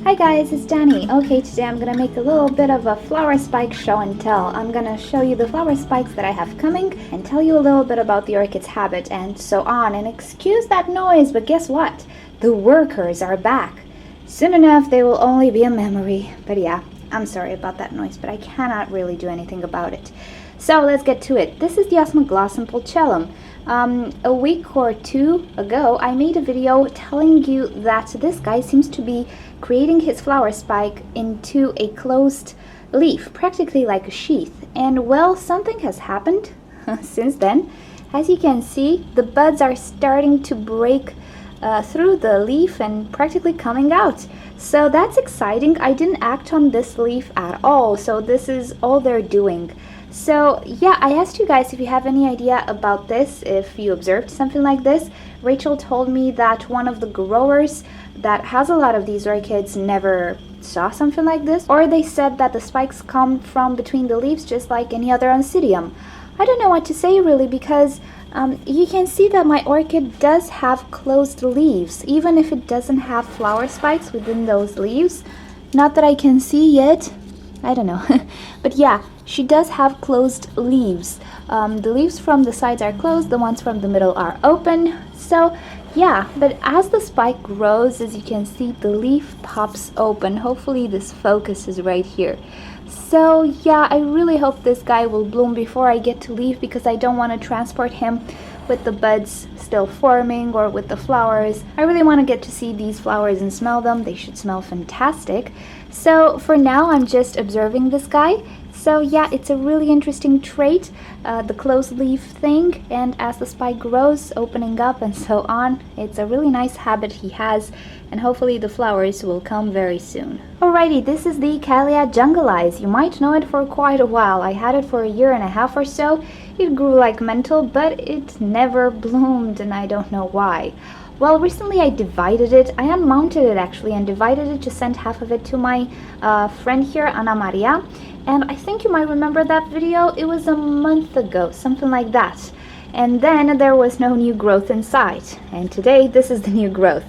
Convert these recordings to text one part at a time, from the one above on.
Hi guys, it's Danny. Okay, today I'm gonna make a little bit of a flower spike show and tell. I'm gonna show you the flower spikes that I have coming and tell you a little bit about the orchid's habit and so on. And excuse that noise, but guess what? The workers are back. Soon enough, they will only be a memory. But yeah, I'm sorry about that noise, but I cannot really do anything about it. So let's get to it. This is the Osmoglossum pulchellum. A week or two ago, I made a video telling you that this guy seems to be creating his flower spike into a closed leaf, practically like a sheath. And well, something has happened since then. As you can see, the buds are starting to break through the leaf and practically coming out. So that's exciting. I didn't act on this leaf at all, so this is all they're doing. So yeah, I asked you guys if you have any idea about this, if you observed something like this. Rachel told me that one of the growers that has a lot of these orchids never saw something like this, or they said that the spikes come from between the leaves just like any other Oncidium. I don't know what to say really, because you can see that my orchid does have closed leaves, even if it doesn't have flower spikes within those leaves. Not that I can see yet, I don't know. But yeah, she does have closed leaves. The leaves from the sides are closed, the ones from the middle are open. So yeah, but as the spike grows, as you can see, the leaf pops open. Hopefully this focuses right here. So yeah, I really hope this guy will bloom before I get to leave, because I don't want to transport him with the buds still forming or with the flowers. I really want to get to see these flowers and smell them. They should smell fantastic. So for now, I'm just observing this guy. So yeah, it's a really interesting trait, the closed leaf thing, and as the spike grows, opening up and so on, it's a really nice habit he has, and hopefully the flowers will come very soon. Alrighty, this is the Cattleya Jungle Eyes. You might know it for quite a while. I had it for a year and a half or so. It grew like mental, but it never bloomed, and I don't know why. Well, recently I divided it. I unmounted it actually and divided it to send half of it to my friend here, Ana Maria. And I think you might remember that video. It was a month ago, something like that. And then there was no new growth inside. And today, this is the new growth.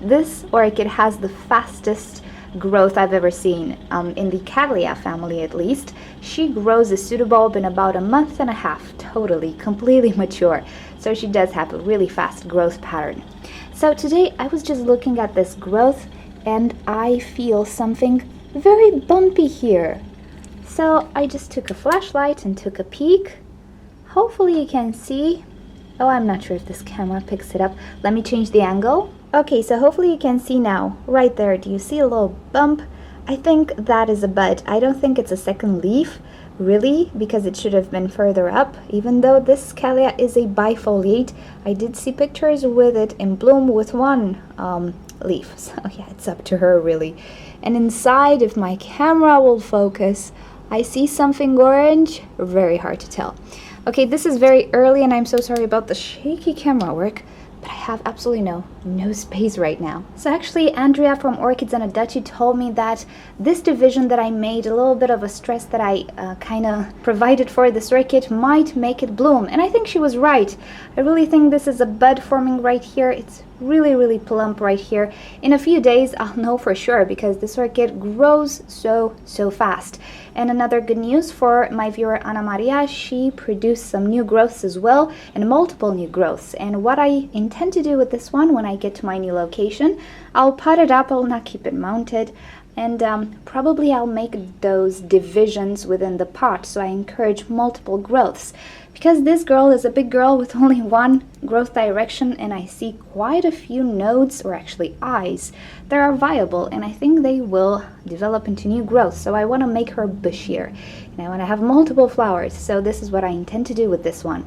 This orchid has the fastest growth I've ever seen, in the Kalia family at least. She grows a pseudobulb in about a month and a half, totally, completely mature. So she does have a really fast growth pattern. So today I was just looking at this growth and I feel something very bumpy here. So I just took a flashlight and took a peek. Hopefully you can see. Oh, I'm not sure if this camera picks it up. Let me change the angle. Okay, so hopefully you can see now. Right there, do you see a little bump? I think that is a bud. I don't think it's a second leaf, really, because it should have been further up. Even though this Kalia is a bifoliate, I did see pictures with it in bloom with one leaf. So yeah, it's up to her really. And inside, if my camera will focus, I see something orange. Very hard to tell. Okay, this is very early and I'm so sorry about the shaky camera work, but I have absolutely no space right now. So actually, Andrea from Orchids and a Duchy told me that this division that I made, a little bit of a stress that I kind of provided for this orchid, might make it bloom. And I think she was right. I really think this is a bud forming right here. It's really plump right here. In a few days, I'll know for sure, because this orchid grows so fast. And another good news for my viewer Ana Maria, she produced some new growths as well, and multiple new growths. And what I intend to do with this one when I get to my new location, I'll pot it up, I'll not keep it mounted, and probably I'll make those divisions within the pot, so I encourage multiple growths. Because this girl is a big girl with only one growth direction, and I see quite a few nodes, or actually eyes, that are viable, and I think they will develop into new growth. So I want to make her bushier, and I want to have multiple flowers, so this is what I intend to do with this one.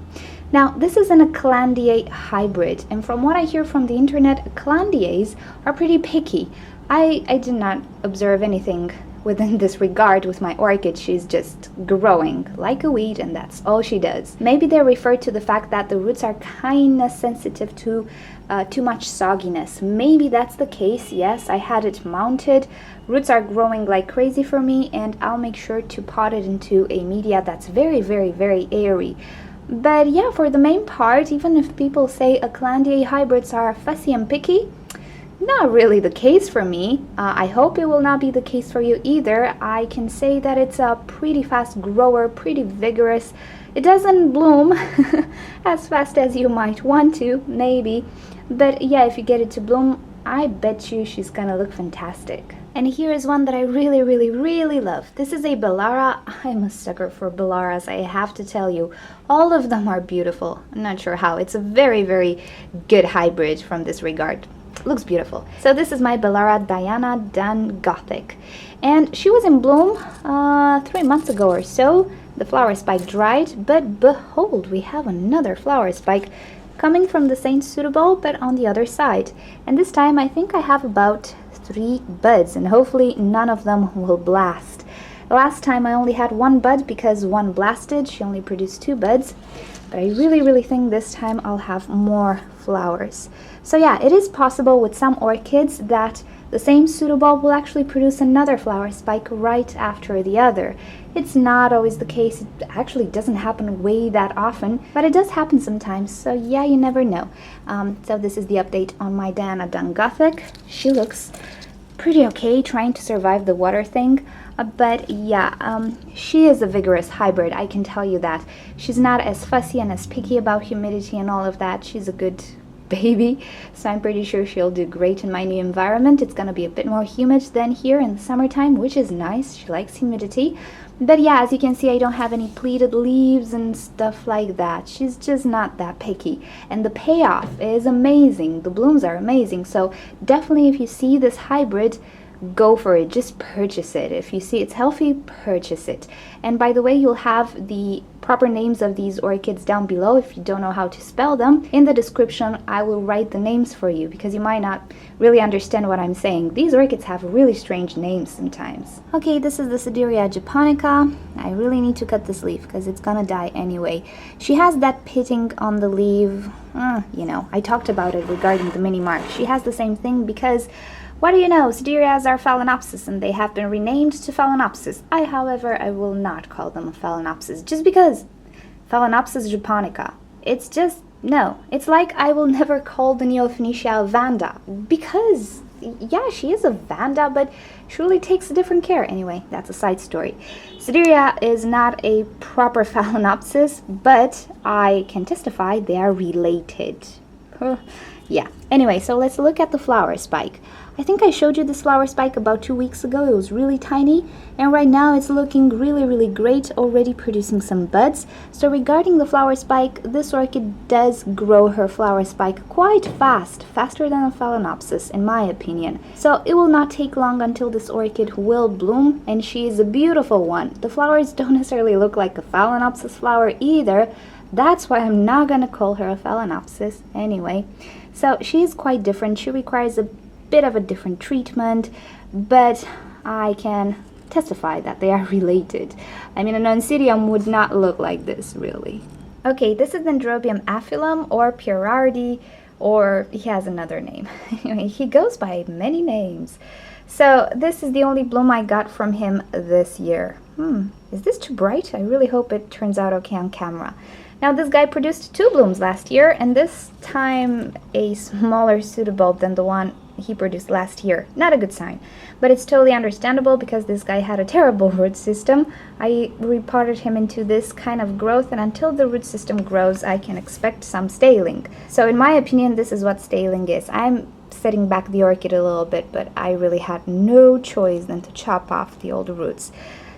Now, this is an Cattleya hybrid, and from what I hear from the internet, Cattleyas are pretty picky. I did not observe anything within this regard with my orchid. She's just growing like a weed, and that's all she does. Maybe they refer to the fact that the roots are kinda sensitive to too much sogginess. Maybe that's the case. Yes, I had it mounted. Roots are growing like crazy for me, and I'll make sure to pot it into a media that's very airy. But yeah, for the main part, even if people say Cattleya hybrids are fussy and picky, not really the case for me. I hope it will not be the case for you either. I can say that it's a pretty fast grower, pretty vigorous. It doesn't bloom as fast as you might want to, maybe. But yeah, if you get it to bloom, I bet you she's gonna look fantastic. And here is one that I really, really, really love. This is a Beallara. I'm a sucker for Beallaras, I have to tell you. All of them are beautiful. I'm not sure how. It's a very, very good hybrid from this regard. Looks beautiful. So this is my Beallara Diana Dunn Gothic. And she was in bloom 3 months ago or so. The flower spike dried, but behold, we have another flower spike coming from the same pseudobulb, but on the other side. And this time I think I have about 3 buds, and hopefully none of them will blast. Last time I only had 1 bud because 1 blasted. She only produced 2 buds. But I really, really think this time I'll have more flowers. So yeah, it is possible with some orchids that the same pseudobulb will actually produce another flower spike right after the other. It's not always the case. It actually doesn't happen way that often, but it does happen sometimes. So yeah, you never know. So this is the update on my Diana Dunn Gothic. She looks pretty okay, trying to survive the water thing. But yeah, she is a vigorous hybrid, I can tell you that. She's not as fussy and as picky about humidity and all of that. She's a good baby, so I'm pretty sure she'll do great in my new environment. It's gonna be a bit more humid than here in the summertime, which is nice. She likes humidity. But yeah, as you can see, I don't have any pleated leaves and stuff like that. She's just not that picky. And the payoff is amazing. The blooms are amazing. So definitely if you see this hybrid, go for it. Just purchase it. If you see it's healthy, purchase it. And by the way, you'll have the proper names of these orchids down below. If you don't know how to spell them, in the description I will write the names for you, because you might not really understand what I'm saying. These orchids have really strange names sometimes. Okay, this is the Sudhir Japonica. I really need to cut this leaf because it's gonna die anyway. She has that pitting on the leaf. You know, I talked about it regarding the mini mark. She has the same thing because, what do you know, Sederias are Phalaenopsis and they have been renamed to Phalaenopsis. However, I will not call them a Phalaenopsis just because Phalaenopsis japonica. It's just, no. It's like I will never call the Neo-Phoenicia a Vanda because, yeah, she is a Vanda, but she really takes a different care. Anyway, that's a side story. Sedirea is not a proper Phalaenopsis, but I can testify they are related. Yeah. Anyway, so let's look at the flower spike. I think I showed you this flower spike about 2 weeks ago. It was really tiny, and right now it's looking really, really great, already producing some buds. So regarding the flower spike, this orchid does grow her flower spike quite fast, faster than a Phalaenopsis in my opinion. So it will not take long until this orchid will bloom, and she is a beautiful one. The flowers don't necessarily look like a Phalaenopsis flower either. That's why I'm not gonna call her a Phalaenopsis anyway. So she is quite different. She requires a bit of a different treatment, but I can testify that they are related. I mean, an Oncidium would not look like this, really. Okay, this is Dendrobium aphyllum or Pierardi, or he has another name. Anyway, he goes by many names. So this is the only bloom I got from him this year. Is this too bright? I really hope it turns out okay on camera. Now this guy produced 2 blooms last year, and this time a smaller pseudobulb than the one he produced last year. Not a good sign, but it's totally understandable because this guy had a terrible root system. I repotted him into this kind of growth, and until the root system grows, I can expect some staling. So in my opinion, this is what staling is. I'm setting back the orchid a little bit, but I really had no choice than to chop off the old roots.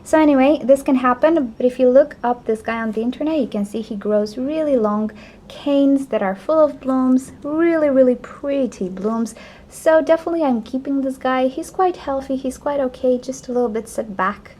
So anyway, this can happen, but if you look up this guy on the internet, you can see he grows really long canes that are full of blooms, really, really pretty blooms. So definitely I'm keeping this guy. He's quite healthy, he's quite okay, just a little bit set back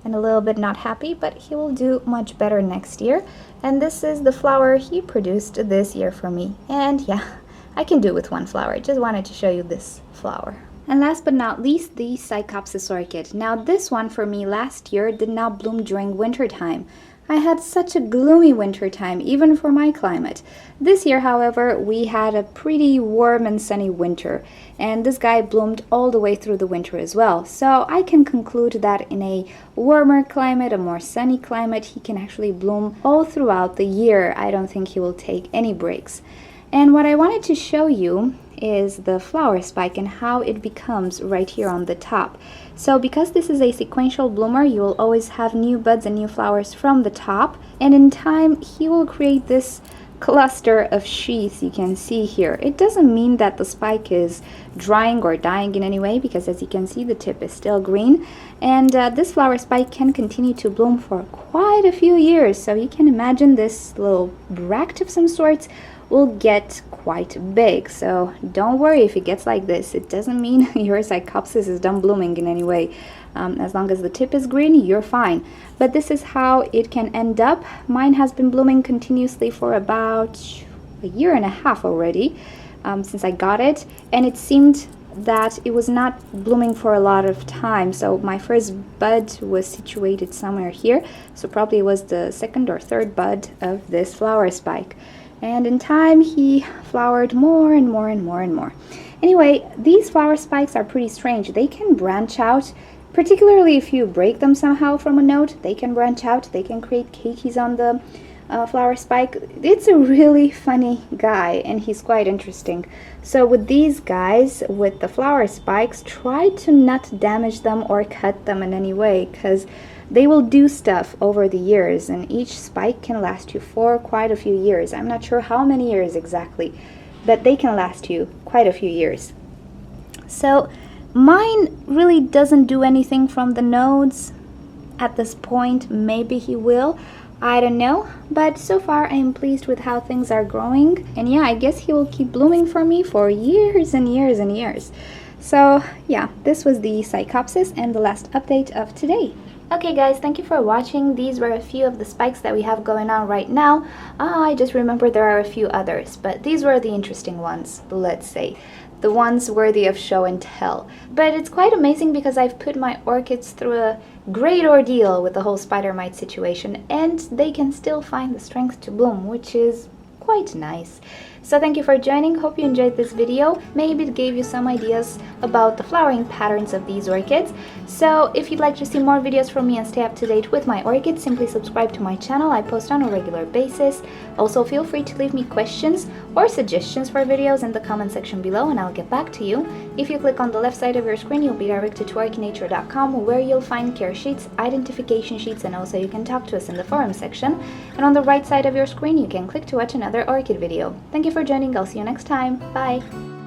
and a little bit not happy, but he will do much better next year. And this is the flower he produced this year for me. And yeah, I can do with 1 flower. I just wanted to show you this flower. And last but not least, the Psychopsis orchid. Now this one for me last year did not bloom during winter time. I had such a gloomy winter time, even for my climate. This year, however, we had a pretty warm and sunny winter, and this guy bloomed all the way through the winter as well. So I can conclude that in a warmer climate, a more sunny climate, he can actually bloom all throughout the year. I don't think he will take any breaks. And what I wanted to show you is the flower spike and how it becomes right here on the top. So because this is a sequential bloomer, you will always have new buds and new flowers from the top, and in time he will create this cluster of sheaths you can see here. It doesn't mean that the spike is drying or dying in any way, because as you can see the tip is still green, and this flower spike can continue to bloom for quite a few years. So you can imagine this little bract of some sorts will get quite big. So don't worry if it gets like this. It doesn't mean your Psychopsis is done blooming in any way. As long as the tip is green, you're fine. But this is how it can end up. Mine has been blooming continuously for about a year and a half already, since I got it, and it seemed that it was not blooming for a lot of time. So my first bud was situated somewhere here, so probably it was the second or third bud of this flower spike. And in time he flowered more and more and more and more. Anyway, these flower spikes are pretty strange. They can branch out, particularly if you break them somehow from a node. They can branch out, they can create cakeys on the flower spike. It's a really funny guy, and he's quite interesting. So with these guys, with the flower spikes, try to not damage them or cut them in any way, because they will do stuff over the years, and each spike can last you for quite a few years. I'm not sure how many years exactly, but they can last you quite a few years. So mine really doesn't do anything from the nodes at this point. Maybe he will, I don't know, but so far I am pleased with how things are growing, and yeah, I guess he will keep blooming for me for years and years and years. So yeah, this was the Psychopsis and the last update of today. Okay guys, thank you for watching. These were a few of the spikes that we have going on right now. I just remembered there are a few others, but these were the interesting ones, let's say. The ones worthy of show and tell. But it's quite amazing because I've put my orchids through a great ordeal with the whole spider mite situation, and they can still find the strength to bloom, which is quite nice. So thank you for joining. Hope you enjoyed this video. Maybe it gave you some ideas about the flowering patterns of these orchids. So if you'd like to see more videos from me and stay up to date with my orchids, simply subscribe to my channel. I post on a regular basis. Also feel free to leave me questions or suggestions for videos in the comment section below, and I'll get back to you. If you click on the left side of your screen, you'll be directed to orchidnature.com, where you'll find care sheets, identification sheets, and also you can talk to us in the forum section. And on the right side of your screen, you can click to watch another orchid video. Thank you for joining. I'll see you next time. Bye!